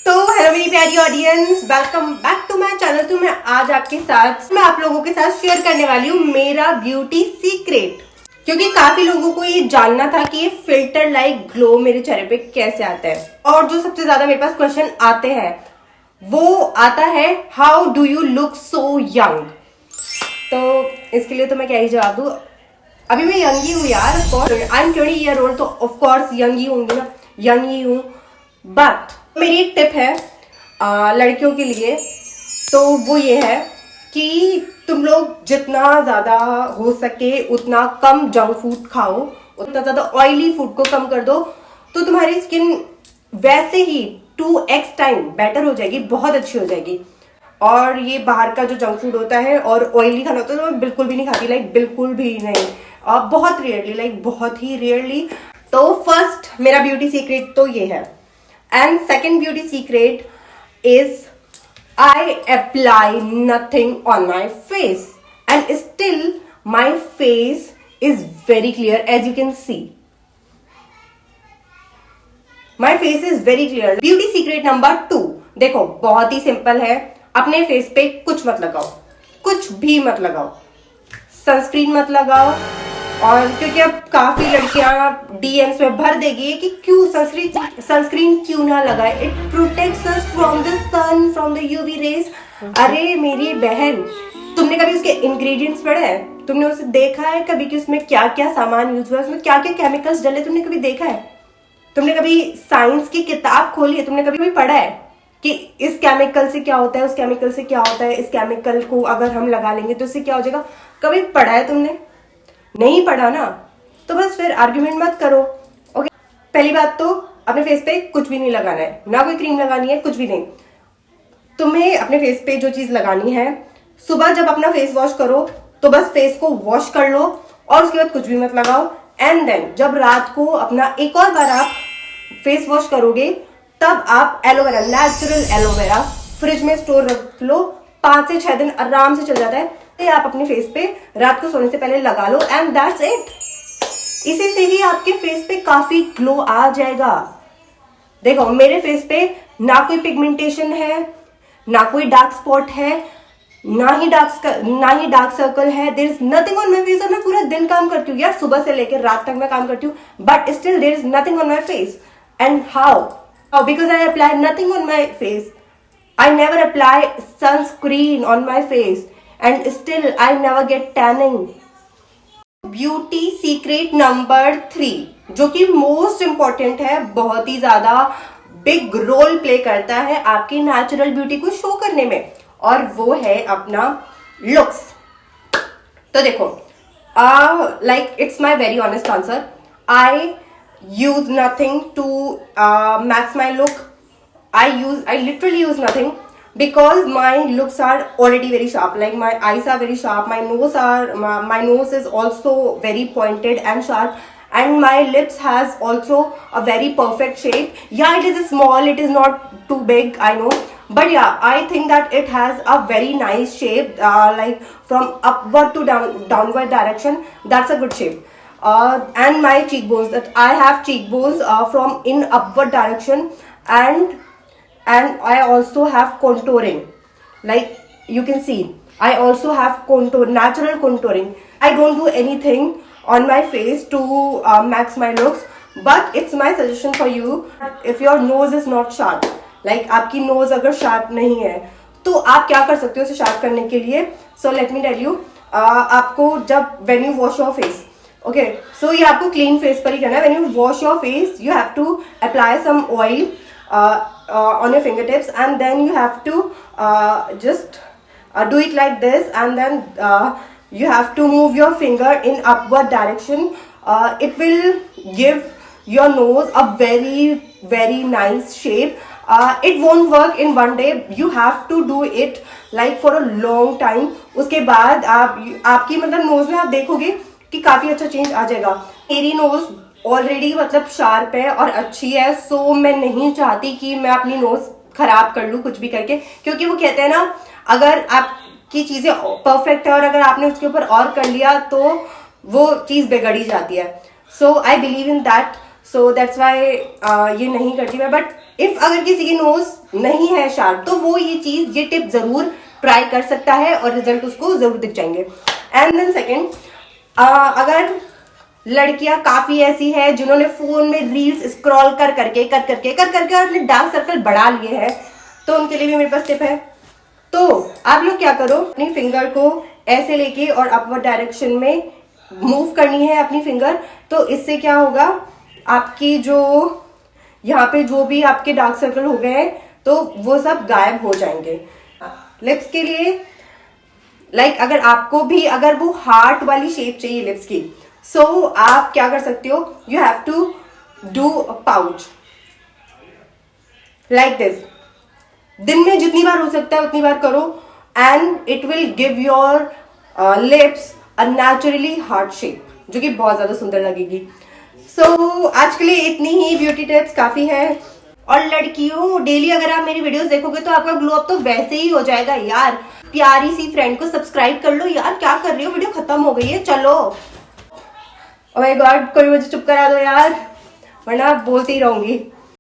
तो हेलो मेरी प्यारी audience, welcome back to my channel. तो मैं आज आप लोगों के साथ शेयर करने वाली हूँ मेरा ब्यूटी सीक्रेट, क्योंकि काफी लोगों को ये जानना था कि ये फिल्टर लाइक ग्लो मेरे चेहरे पे कैसे आता है। और जो सबसे ज्यादा मेरे पास क्वेश्चन आते हैं वो आता है, how do you look so young. तो इसके लिए तो मैं क्या ही जवाब दूँ, अभी मैं यंग ही हूँ यार। आई एम 20 ईयर ओल्ड, तो ऑफ कोर्स यंग ही होंगी ना, यंग ही हूँ। बट मेरी एक टिप है लड़कियों के लिए, तो वो ये है कि तुम लोग जितना ज़्यादा हो सके उतना कम जंक फूड खाओ, उतना ज़्यादा ऑयली फूड को कम कर दो, तो तुम्हारी स्किन वैसे ही 2x टाइम बेटर हो जाएगी, बहुत अच्छी हो जाएगी। और ये बाहर का जो जंक फूड होता है और ऑयली खाना होता है तो मैं बिल्कुल भी नहीं खाती, लाइक बिल्कुल भी नहीं, बहुत रेयरली, लाइक बहुत ही रेयरली। तो फर्स्ट मेरा ब्यूटी सीक्रेट तो ये है। And second beauty secret is I apply nothing on my face and still my face is very clear, as you can see. My face is very clear. Beauty secret number 2, देखो बहुत ही simple है। अपने face पे कुछ मत लगाओ, कुछ भी मत लगाओ, सनस्क्रीन मत लगाओ। और क्योंकि अब काफी लड़कियां डीएम्स में भर देगी कि क्यों सनस्क्रीन क्यों ना लगाए, it protects us from the sun, from the UV rays. अरे मेरी बहन, तुमने कभी उसके इंग्रेडिएंट्स पढ़े हैं? तुमने उसे देखा है कभी कि उसमें क्या क्या सामान यूज हुआ है, उसमें क्या क्या केमिकल्स डले? तुमने कभी देखा है? तुमने कभी साइंस की किताब खोली है? तुमने कभी पढ़ा है कि इस केमिकल से क्या होता है, उस केमिकल से क्या होता है, इस केमिकल को अगर हम लगा लेंगे तो इससे क्या हो जाएगा? कभी पढ़ा है तुमने? नहीं पढ़ा ना, तो बस फिर आर्ग्यूमेंट मत करो। ओके, पहली बात तो अपने फेस पे कुछ भी नहीं लगाना है, ना कोई क्रीम लगानी है, कुछ भी नहीं। तुम्हें अपने फेस पे जो चीज लगानी है, सुबह जब अपना फेस वॉश करो तो बस फेस को वॉश कर लो और उसके बाद कुछ भी मत लगाओ। एंड देन जब रात को अपना एक और बार आप फेस वॉश करोगे तब आप एलोवेरा, नेचुरल एलोवेरा फ्रिज में स्टोर रख लो, 5 से 6 दिन आराम से चल जाता है। आप अपने फेस पे रात को सोने से पहले लगा लो एंड दैट्स इट। इसी से ही आपके फेस पे काफी ग्लो आ जाएगा। देखो मेरे फेस पे ना कोई पिगमेंटेशन है, ना कोई डार्क स्पॉट है, ना ही डार्क सर्कल है। There is nothing on my face. और मैं पूरा दिन काम करती हूँ यार, सुबह से लेकर रात तक मैं काम करती हूँ, but still there is nothing on my face. And how? Because I apply nothing on my face. I never apply sunscreen on my face and still I never get tanning. Beauty secret number 3, जो कि most important है, बहुत ही ज्यादा big role play करता है आपकी natural beauty को show करने में, और वो है अपना लुक्स। तो देखो like it's my very honest answer, I use nothing to max my look. I literally use nothing because my looks are already very sharp. Like my eyes are very sharp, my nose is also very pointed and sharp, and my lips has also a very perfect shape. Yeah, it is small, it is not too big, I know, but yeah, I think that it has a very nice shape, like from upward to downward direction. That's a good shape. And my cheekbones, that I have cheekbones from in upward direction, and I also have contouring, like you can see I also have natural contouring. I don't do anything on my face to max my looks, but it's my suggestion for you, if your nose is not sharp, like आपकी nose अगर sharp नहीं है तो आप क्या कर सकते हो उसे sharp करने के लिए? So let me tell you, आपको जब when you wash your face, okay, so ये आपको clean face पर ही करना है. When you wash your face you have to apply some oil on your fingertips, and then you have to just do it like this, and then you have to move your finger in upward direction. It will give your nose a very very nice shape. It won't work in one day, you have to do it like for a long time. उसके बाद आपकी मतलब knows में आप देखोगे कि काफी अच्छा चेंज आ जाएगा. मेरी नोज ऑलरेडी मतलब शार्प है और अच्छी है, सो मैं नहीं चाहती कि मैं अपनी नोज खराब कर लूँ कुछ भी करके, क्योंकि वो कहते हैं ना, अगर आपकी चीजें परफेक्ट है और अगर आपने उसके ऊपर और कर लिया तो वो चीज बिगड़ ही जाती है. So I believe in that. So that's why ये नहीं करती मैं। बट इफ अगर किसी की नोज नहीं है शार्प तो वो ये चीज, ये टिप जरूर ट्राई कर सकता है और रिजल्ट उसको जरूर दिख जाएंगे। एंड देन सेकेंड, अगर लड़कियां काफी ऐसी है जिन्होंने फोन में रील्स स्क्रॉल कर करके अपने डार्क सर्कल बढ़ा लिए हैं, तो उनके लिए भी मेरे पास टिप है। तो आप लोग क्या करो, अपनी फिंगर को ऐसे लेके और अपवर्ड डायरेक्शन में मूव करनी है अपनी फिंगर। तो इससे क्या होगा, आपकी जो यहाँ पे जो भी आपके डार्क सर्कल हो गए हैं तो वो सब गायब हो जाएंगे। लिप्स के लिए अगर आपको भी अगर वो हार्ट वाली शेप चाहिए लिप्स की, सो आप क्या कर सकते हो, you have to do a pouch like this. दिन में जितनी बार हो सकता है उतनी बार करो and it will give your lips a naturally heart shape, जो कि बहुत ज्यादा सुंदर लगेगी। सो आज के लिए इतनी ही ब्यूटी टिप्स काफी है। और लड़कियों, डेली अगर आप मेरी वीडियोस देखोगे तो आपका ग्लो अप तो वैसे ही हो जाएगा यार। प्यारी सी फ्रेंड को सब्सक्राइब कर लो यार, क्या कर रही हो, वीडियो खत्म हो गई है, चलो। ओह माय गॉड, कोई मुझे चुप करा दो यार, वरना बोलती रहूंगी।